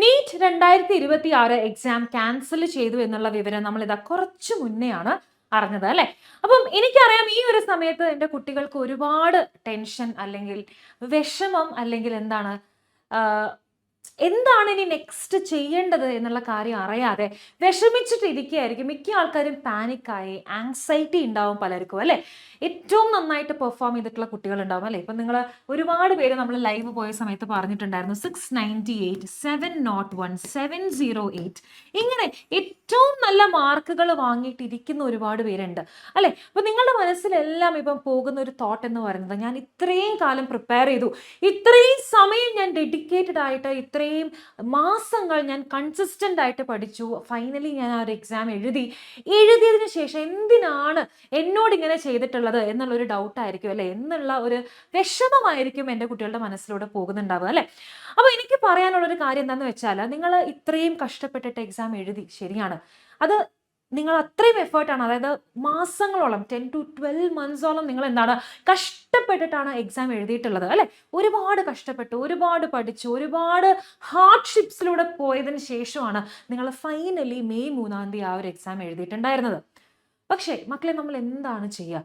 NEET 2026 exam cancel ചെയ്തു എന്നുള്ള വിവരം നമ്മൾ ഇതാ കുറച്ചു മുന്നെയാണ് അറിഞ്ഞത് അല്ലെ. അപ്പം എനിക്കറിയാം ഈ ഒരു സമയത്ത് എൻ്റെ കുട്ടികൾക്ക് ഒരുപാട് ടെൻഷൻ അല്ലെങ്കിൽ വിഷമം അല്ലെങ്കിൽ എന്താണ് ഇനി നെക്സ്റ്റ് ചെയ്യേണ്ടത് എന്നുള്ള കാര്യം അറിയാതെ വിഷമിച്ചിട്ടിരിക്കുകയായിരിക്കും. മിക്ക ആൾക്കാരും പാനിക്കായി ആങ്സൈറ്റി ഉണ്ടാവും പലർക്കും അല്ലെ. ഏറ്റവും നന്നായിട്ട് പെർഫോം ചെയ്തിട്ടുള്ള കുട്ടികൾ ഉണ്ടാവും അല്ലെ. ഇപ്പം നിങ്ങൾ ഒരുപാട് പേര് നമ്മൾ ലൈവ് പോയ സമയത്ത് പറഞ്ഞിട്ടുണ്ടായിരുന്നു 698 701 708 ഇങ്ങനെ ഏറ്റവും നല്ല മാർക്കുകൾ വാങ്ങിയിട്ടിരിക്കുന്ന ഒരുപാട് പേരുണ്ട് അല്ലെ. അപ്പൊ നിങ്ങളുടെ മനസ്സിലെല്ലാം ഇപ്പം പോകുന്ന ഒരു തോട്ട് എന്ന് പറയുന്നത്, ഞാൻ ഇത്രയും കാലം പ്രിപ്പയർ ചെയ്തു, ഇത്രയും സമയം ഞാൻ ഡെഡിക്കേറ്റഡ് ആയിട്ട്, ഇത്രയും മാസങ്ങൾ ഞാൻ കൺസിസ്റ്റന്റ് ആയിട്ട് പഠിച്ചു, ഫൈനലി ഞാൻ ആ ഒരു എക്സാം എഴുതിയതിനു ശേഷം എന്തിനാണ് എന്നോട് ഇങ്ങനെ ചെയ്തിട്ടുള്ളത് എന്നുള്ളൊരു ഡൗട്ടായിരിക്കും അല്ലെ, എന്നുള്ള ഒരു വിഷമമായിരിക്കും എൻ്റെ കുട്ടികളുടെ മനസ്സിലൂടെ പോകുന്നുണ്ടാവുക അല്ലെ. അപ്പൊ എനിക്ക് പറയാനുള്ളൊരു കാര്യം എന്താണെന്ന് വെച്ചാൽ, നിങ്ങൾ ഇത്രയും കഷ്ടപ്പെട്ടിട്ട് എക്സാം എഴുതി, ശരിയാണ്, അത് നിങ്ങൾ അത്രയും എഫേർട്ടാണ്, അതായത് മാസങ്ങളോളം 10 to 12 മന്ത്സോളം നിങ്ങൾ കഷ്ടപ്പെട്ടിട്ടാണ് എക്സാം എഴുതിയിട്ടുള്ളത് അല്ലെ. ഒരുപാട് കഷ്ടപ്പെട്ടു, ഒരുപാട് പഠിച്ചു, ഒരുപാട് ഹാർഡ്ഷിപ്സിലൂടെ പോയതിന് ശേഷമാണ് നിങ്ങൾ ഫൈനലി മെയ് 3 ആ ഒരു എക്സാം എഴുതിയിട്ടുണ്ടായിരുന്നത്. പക്ഷേ മക്കളെ, നമ്മൾ എന്താണ് ചെയ്യുക?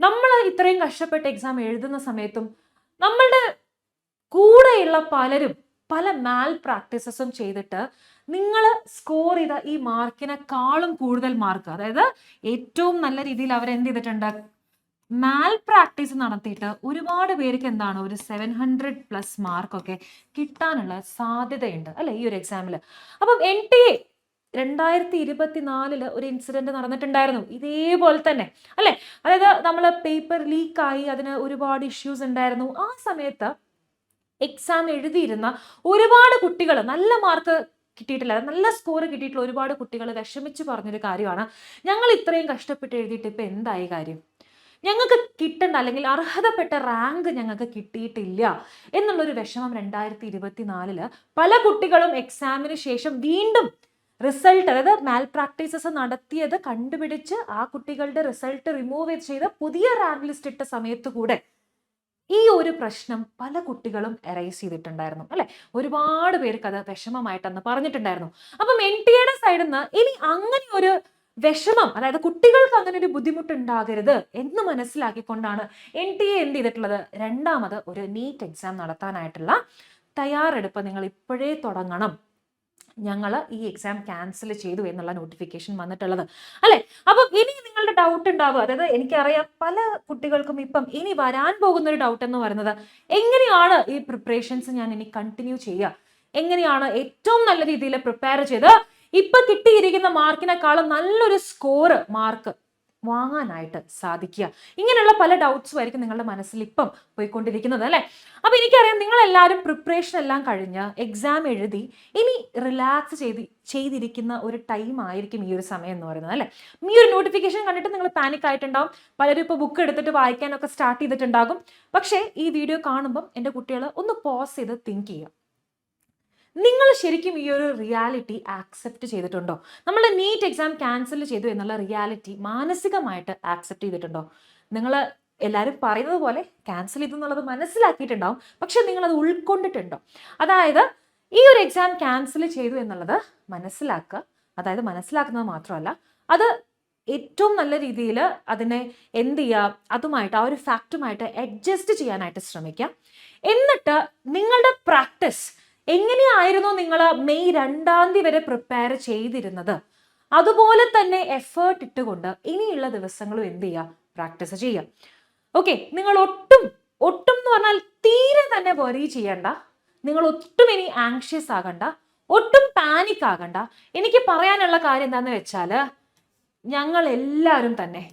നമ്മൾ ഇത്രയും കഷ്ടപ്പെട്ട് എക്സാം എഴുതുന്ന സമയത്തും നമ്മളുടെ കൂടെയുള്ള പലരും പല മാൽ പ്രാക്ടീസസും ചെയ്തിട്ട് നിങ്ങൾ സ്കോർ ചെയ്ത ഈ മാർക്കിനെക്കാളും കൂടുതൽ മാർക്ക്, അതായത് ഏറ്റവും നല്ല രീതിയിൽ അവർ എന്ത് ചെയ്തിട്ടുണ്ട്, മാൽ പ്രാക്ടീസ് നടത്തിയിട്ട് ഒരുപാട് പേർക്ക് ഒരു 700+ മാർക്കൊക്കെ കിട്ടാനുള്ള സാധ്യതയുണ്ട് അല്ലെ ഈ ഒരു എക്സാമിൽ. അപ്പം NTA 2024 ഒരു ഇൻസിഡന്റ് നടന്നിട്ടുണ്ടായിരുന്നു ഇതേപോലെ തന്നെ അല്ലെ. അതായത് നമ്മൾ പേപ്പർ ലീക്കായി, അതിന് ഒരുപാട് ഇഷ്യൂസ് ഉണ്ടായിരുന്നു. ആ സമയത്ത് എക്സാം എഴുതിയിരുന്ന ഒരുപാട് കുട്ടികൾ നല്ല മാർക്ക് കിട്ടിയിട്ടില്ല, നല്ല സ്കോർ കിട്ടിയിട്ടുള്ള ഒരുപാട് കുട്ടികൾ വിഷമിച്ച് പറഞ്ഞൊരു കാര്യമാണ്, ഞങ്ങൾ ഇത്രയും കഷ്ടപ്പെട്ട് എഴുതിയിട്ട് ഇപ്പം എന്തായി കാര്യം, ഞങ്ങൾക്ക് കിട്ടേണ്ട അല്ലെങ്കിൽ അർഹതപ്പെട്ട റാങ്ക് ഞങ്ങൾക്ക് കിട്ടിയിട്ടില്ല എന്നുള്ളൊരു വിഷമം 2024 പല കുട്ടികളും എക്സാമിന് ശേഷം വീണ്ടും റിസൾട്ട്, അതായത് മാൽ പ്രാക്ടീസസ് നടത്തിയത് കണ്ടുപിടിച്ച് ആ കുട്ടികളുടെ റിസൾട്ട് റിമൂവ് ചെയ്ത് പുതിയ റാങ്ക് ലിസ്റ്റ് ഇട്ട സമയത്ത് കൂടെ ഈ ഒരു പ്രശ്നം പല കുട്ടികളും എറൈസ് ചെയ്തിട്ടുണ്ടായിരുന്നു അല്ലെ. ഒരുപാട് പേർക്ക് അത് വിഷമമായിട്ടെന്ന് പറഞ്ഞിട്ടുണ്ടായിരുന്നു. അപ്പം NTA സൈഡിൽ നിന്ന് ഇനി അങ്ങനെ ഒരു വിഷമം, അതായത് കുട്ടികൾക്ക് അങ്ങനെ ഒരു ബുദ്ധിമുട്ടുണ്ടാകരുത് എന്ന് മനസ്സിലാക്കിക്കൊണ്ടാണ് NTA എന്ത് ചെയ്തിട്ടുള്ളത്, രണ്ടാമത് ഒരു നീറ്റ് എക്സാം നടത്താനായിട്ടുള്ള തയ്യാറെടുപ്പ് നിങ്ങൾ ഇപ്പോഴേ തുടങ്ങണം, ഞങ്ങൾ ഈ എക്സാം ക്യാൻസൽ ചെയ്തു എന്നുള്ള നോട്ടിഫിക്കേഷൻ വന്നിട്ടുള്ളത് അല്ലെ. അപ്പം ഇനി നിങ്ങളുടെ ഡൗട്ട് ഉണ്ടാവുക, അതായത് എനിക്കറിയാം പല കുട്ടികൾക്കും ഇപ്പം ഇനി വരാൻ പോകുന്ന ഒരു ഡൗട്ട് എന്ന് പറയുന്നത്, എങ്ങനെയാണ് ഈ പ്രിപ്പറേഷൻസ് ഞാൻ ഇനി കണ്ടിന്യൂ ചെയ്യുക, എങ്ങനെയാണ് ഏറ്റവും നല്ല രീതിയിൽ പ്രിപ്പയർ ചെയ്ത് ഇപ്പൊ കിട്ടിയിരിക്കുന്ന മാർക്കിനെക്കാളും നല്ലൊരു മാർക്ക് വാങ്ങാനായിട്ട് സാധിക്കുക. ഇങ്ങനെയുള്ള പല ഡൗട്ട്സും ആയിരിക്കും നിങ്ങളുടെ മനസ്സിൽ ഇപ്പം പോയിക്കൊണ്ടിരിക്കുന്നത് അല്ലെ. അപ്പൊ എനിക്കറിയാം നിങ്ങൾ എല്ലാവരും പ്രിപ്പറേഷൻ എല്ലാം കഴിഞ്ഞ് എക്സാം എഴുതി ഇനി റിലാക്സ് ചെയ്തിരിക്കുന്ന ഒരു ടൈം ആയിരിക്കും ഈ ഒരു സമയം എന്ന് പറയുന്നത് അല്ലെ. ഈ ഒരു നോട്ടിഫിക്കേഷൻ കണ്ടിട്ട് നിങ്ങൾ പാനിക് ആയിട്ടുണ്ടാവും, പലരും ഇപ്പോൾ ബുക്ക് എടുത്തിട്ട് വായിക്കാനൊക്കെ സ്റ്റാർട്ട് ചെയ്തിട്ടുണ്ടാകും. പക്ഷേ ഈ വീഡിയോ കാണുമ്പം എൻ്റെ കുട്ടികൾ ഒന്ന് പോസ് ചെയ്ത് തിങ്ക് ചെയ്യുക, നിങ്ങൾ ശരിക്കും ഈ ഒരു റിയാലിറ്റി ആക്സെപ്റ്റ് ചെയ്തിട്ടുണ്ടോ? നമ്മൾ നീറ്റ് എക്സാം ക്യാൻസൽ ചെയ്തു എന്നുള്ള റിയാലിറ്റി മാനസികമായിട്ട് ആക്സെപ്റ്റ് ചെയ്തിട്ടുണ്ടോ? നിങ്ങൾ എല്ലാവരും പറയുന്നത് പോലെ ക്യാൻസൽ ചെയ്തു എന്നുള്ളത് മനസ്സിലാക്കിയിട്ടുണ്ടാവും, പക്ഷെ നിങ്ങൾ അത് ഉൾക്കൊണ്ടിട്ടുണ്ടോ? അതായത് ഈ ഒരു എക്സാം ക്യാൻസൽ ചെയ്തു എന്നുള്ളത് മനസ്സിലാക്കുക, അതായത് മനസ്സിലാക്കുന്നത് മാത്രമല്ല അത് ഏറ്റവും നല്ല രീതിയിൽ അതിനെ എന്ത് ചെയ്യുക, അതുമായിട്ട് ആ ഒരു ഫാക്റ്റുമായിട്ട് അഡ്ജസ്റ്റ് ചെയ്യാനായിട്ട് ശ്രമിക്കുക. എന്നിട്ട് നിങ്ങളുടെ പ്രാക്ടീസ് എങ്ങനെയായിരുന്നു നിങ്ങൾ മെയ് 2 വരെ പ്രിപ്പയർ ചെയ്തിരുന്നത്, അതുപോലെ തന്നെ എഫേർട്ട് ഇട്ടുകൊണ്ട് ഇനിയുള്ള ദിവസങ്ങളും എന്ത് ചെയ്യുക, പ്രാക്ടീസ് ചെയ്യുക. ഓക്കെ, നിങ്ങൾ ഒട്ടും എന്ന് പറഞ്ഞാൽ തീരെ തന്നെ വറി ചെയ്യണ്ട, നിങ്ങൾ ഒട്ടും ഇനി ആങ്ഷ്യസ് ആകണ്ട, ഒട്ടും പാനിക് ആകണ്ട. എനിക്ക് പറയാനുള്ള കാര്യം എന്താണെന്ന് വെച്ചാൽ, ഞങ്ങൾ എല്ലാവരും തന്നെ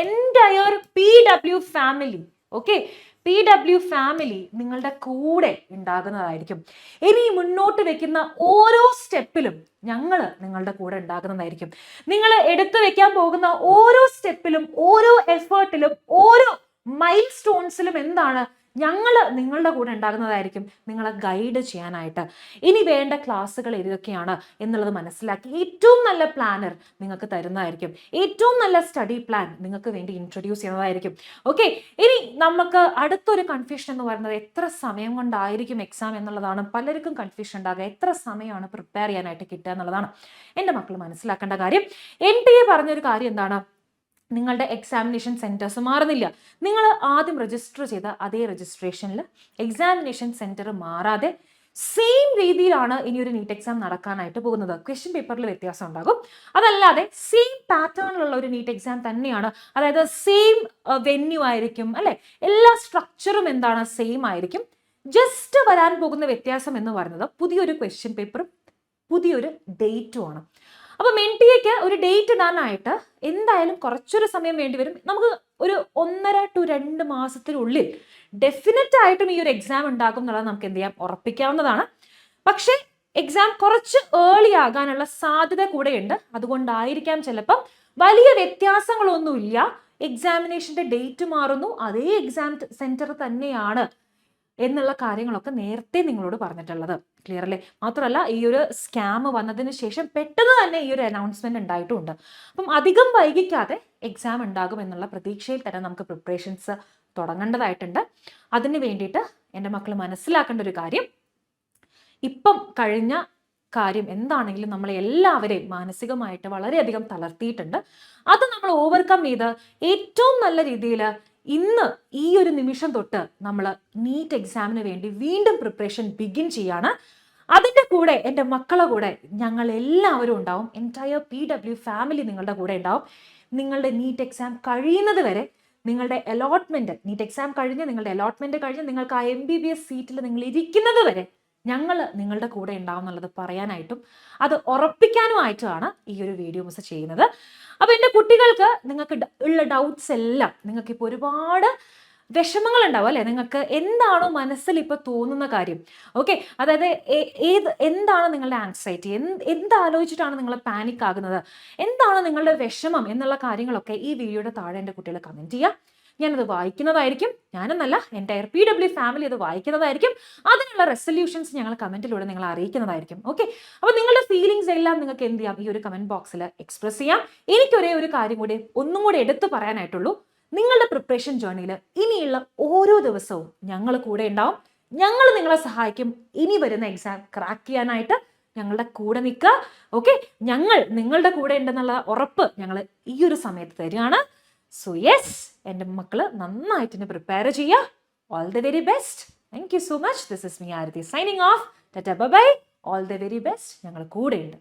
entire PW family, okay, PW family നിങ്ങളുടെ കൂടെ ഉണ്ടാകുന്നതായിരിക്കും. ഇനി മുന്നോട്ട് വെക്കുന്ന ഓരോ സ്റ്റെപ്പിലും ഞങ്ങൾ നിങ്ങളുടെ കൂടെ ഉണ്ടാകുന്നതായിരിക്കും. നിങ്ങൾ എടുത്തു വെക്കാൻ പോകുന്ന ഓരോ സ്റ്റെപ്പിലും, ഓരോ എഫേർട്ടിലും, ഓരോ മൈൽ സ്റ്റോൺസിലും ഞങ്ങൾ നിങ്ങളുടെ കൂടെ ഉണ്ടാകുന്നതായിരിക്കും നിങ്ങളെ ഗൈഡ് ചെയ്യാനായിട്ട്. ഇനി വേണ്ട ക്ലാസ്സുകൾ ഏതൊക്കെയാണ് എന്നുള്ളത് മനസ്സിലാക്കി ഏറ്റവും നല്ല പ്ലാനർ നിങ്ങൾക്ക് തരുന്നതായിരിക്കും. ഏറ്റവും നല്ല സ്റ്റഡി പ്ലാൻ നിങ്ങൾക്ക് വേണ്ടി ഇൻട്രൊഡ്യൂസ് ചെയ്യുന്നതായിരിക്കും. ഓക്കെ, ഇനി നമുക്ക് അടുത്തൊരു കൺഫ്യൂഷൻ എന്ന് പറയുന്നത് എത്ര സമയം കൊണ്ടായിരിക്കും എക്സാം എന്നുള്ളതാണ്. പലർക്കും കൺഫ്യൂഷൻ ഉണ്ടാകുക, എത്ര സമയമാണ് പ്രിപ്പയർ ചെയ്യാനായിട്ട് കിട്ടുക എന്നുള്ളതാണ്. എൻ്റെ മക്കൾ മനസ്സിലാക്കേണ്ട കാര്യം, NTA പറഞ്ഞൊരു കാര്യം എന്താണ്, നിങ്ങളുടെ എക്സാമിനേഷൻ സെൻറ്റേഴ്സ് മാറുന്നില്ല. നിങ്ങൾ ആദ്യം രജിസ്റ്റർ ചെയ്ത അതേ രജിസ്ട്രേഷനിൽ എക്സാമിനേഷൻ സെൻറ്റർ മാറാതെ സെയിം രീതിയിലാണ് ഇനി ഒരു നീറ്റ് എക്സാം നടക്കാനായിട്ട് പോകുന്നത്. ക്വസ്റ്റ്യൻ പേപ്പറിൽ വ്യത്യാസം ഉണ്ടാകും, അതല്ലാതെ സെയിം പാറ്റേണിലുള്ള ഒരു നീറ്റ് എക്സാം തന്നെയാണ്. അതായത് സെയിം വെന്യൂ ആയിരിക്കും അല്ലെ, എല്ലാ സ്ട്രക്ചറും എന്താണ് സെയിം ആയിരിക്കും. ജസ്റ്റ് വരാൻ പോകുന്ന വ്യത്യാസം എന്ന് പറയുന്നത് പുതിയൊരു ക്വസ്റ്റ്യൻ പേപ്പറും പുതിയൊരു ഡേറ്റുമാണ്. അപ്പം NTA ഒരു ഡേറ്റ് ഇടാനായിട്ട് എന്തായാലും കുറച്ചൊരു സമയം വേണ്ടി വരും. നമുക്ക് ഒരു 1.5 to 2 മാസത്തിനുള്ളിൽ ഡെഫിനറ്റ് ആയിട്ടും ഈ ഒരു എക്സാം ഉണ്ടാകും എന്നുള്ളത് നമുക്ക് എന്ത് ചെയ്യാം, ഉറപ്പിക്കാവുന്നതാണ്. പക്ഷേ എക്സാം കുറച്ച് ഏർലി ആകാനുള്ള സാധ്യത കൂടെയുണ്ട്. അതുകൊണ്ടായിരിക്കാം ചിലപ്പം വലിയ വ്യത്യാസങ്ങളൊന്നുമില്ല, എക്സാമിനേഷന്റെ ഡേറ്റ് മാറുന്നു, അതേ എക്സാം സെന്റർ തന്നെയാണ് എന്നുള്ള കാര്യങ്ങളൊക്കെ നേരത്തെ നിങ്ങളോട് പറഞ്ഞിട്ടുള്ളത്. ക്ലിയർ അല്ലേ? മാത്രമല്ല ഈ ഒരു സ്കാം വന്നതിന് ശേഷം പെട്ടെന്ന് തന്നെ ഈ ഒരു അനൗൺസ്മെന്റ് ഉണ്ടായിട്ടുമുണ്ട്. അപ്പം അധികം വൈകിക്കാതെ എക്സാം ഉണ്ടാകും എന്നുള്ള പ്രതീക്ഷയിൽ തന്നെ നമുക്ക് പ്രിപ്പറേഷൻസ് തുടങ്ങേണ്ടതായിട്ടുണ്ട്. അതിന് വേണ്ടിയിട്ട് എൻ്റെ മക്കൾ മനസ്സിലാക്കേണ്ട ഒരു കാര്യം, ഇപ്പം കഴിഞ്ഞ കാര്യം എന്താണെങ്കിലും നമ്മളെ എല്ലാവരെയും മാനസികമായിട്ട് വളരെയധികം തളർത്തിയിട്ടുണ്ട്. അത് നമ്മൾ ഓവർകം ചെയ്ത് ഏറ്റവും നല്ല രീതിയിൽ ഇന്ന് ഈ ഒരു നിമിഷം തൊട്ട് നമ്മൾ നീറ്റ് എക്സാമിന് വേണ്ടി വീണ്ടും പ്രിപ്പറേഷൻ ബിഗിൻ ചെയ്യാണ്. അതിൻ്റെ കൂടെ എൻ്റെ മക്കളെ കൂടെ ഞങ്ങൾ എല്ലാവരും ഉണ്ടാവും. എൻറ്റയർ PW ഫാമിലി നിങ്ങളുടെ കൂടെ ഉണ്ടാവും. നിങ്ങളുടെ നീറ്റ് എക്സാം കഴിയുന്നത് വരെ, നിങ്ങളുടെ അലോട്ട്മെന്റ്, നീറ്റ് എക്സാം കഴിഞ്ഞ് നിങ്ങളുടെ അലോട്ട്മെന്റ് കഴിഞ്ഞ് നിങ്ങൾക്ക് ആ MBBS സീറ്റിൽ നിങ്ങൾ ഇരിക്കുന്നത് വരെ ഞങ്ങൾ നിങ്ങളുടെ കൂടെ ഉണ്ടാവും എന്നുള്ളത് പറയാനായിട്ടും അത് ഉറപ്പിക്കാനുമായിട്ടാണ് ഈ ഒരു വീഡിയോ മിസ് ചെയ്യുന്നത്. അപ്പോൾ എൻ്റെ കുട്ടികൾക്ക് നിങ്ങൾക്ക് ഉള്ള ഡൗട്ട്സ് എല്ലാം, നിങ്ങൾക്കിപ്പോൾ ഒരുപാട് വിഷമങ്ങൾ ഉണ്ടാവും അല്ലേ, നിങ്ങൾക്ക് എന്താണോ മനസ്സിൽ ഇപ്പോൾ തോന്നുന്ന കാര്യം, ഓക്കെ, അതായത് എന്താണ് നിങ്ങളുടെ ആങ്സൈറ്റി, എന്താലോചിച്ചിട്ടാണ് നിങ്ങൾ പാനിക് ആകുന്നത്, എന്താണ് നിങ്ങളുടെ വിഷമം എന്നുള്ള കാര്യങ്ങളൊക്കെ ഈ വീഡിയോയുടെ താഴെ എൻ്റെ കുട്ടികൾ കമൻറ്റ് ചെയ്യുക. ഞാനത് വായിക്കുന്നതായിരിക്കും. ഞാനെന്നല്ല, എൻറ്റയർ PW ഫാമിലി അത് വായിക്കുന്നതായിരിക്കും. അതിനുള്ള റെസൊല്യൂഷൻസ് ഞങ്ങൾ കമൻറ്റിലൂടെ നിങ്ങളെ അറിയിക്കുന്നതായിരിക്കും. ഓക്കെ, അപ്പോൾ നിങ്ങളുടെ ഫീലിങ്സ് എല്ലാം നിങ്ങൾക്ക് എന്ത് ചെയ്യാം, ഈ ഒരു കമൻറ്റ് ബോക്സിൽ എക്സ്പ്രസ് ചെയ്യാം. എനിക്കൊരേ ഒരു കാര്യം കൂടി ഒന്നും കൂടി എടുത്തു പറയാനായിട്ടുള്ളൂ, നിങ്ങളുടെ പ്രിപ്പറേഷൻ ജേർണിയിൽ ഇനിയുള്ള ഓരോ ദിവസവും ഞങ്ങൾ കൂടെ ഉണ്ടാവും. ഞങ്ങൾ നിങ്ങളെ സഹായിക്കും. ഇനി വരുന്ന എക്സാം ക്രാക്ക് ചെയ്യാനായിട്ട് ഞങ്ങളുടെ കൂടെ നിൽക്കുക. ഓക്കെ, ഞങ്ങൾ നിങ്ങളുടെ കൂടെ ഉണ്ടെന്നുള്ള ഉറപ്പ് ഞങ്ങൾ ഈ ഒരു സമയത്ത് തരികയാണ്. സോ യെസ്, എൻ്റെ മക്കൾ നന്നായിട്ട് പ്രിപ്പയർ ചെയ്യുക. All the very best. Thank you so much. This is me Aarti signing off. Tata bye bye. All the very best. ഞങ്ങൾ കൂടെയുണ്ട്.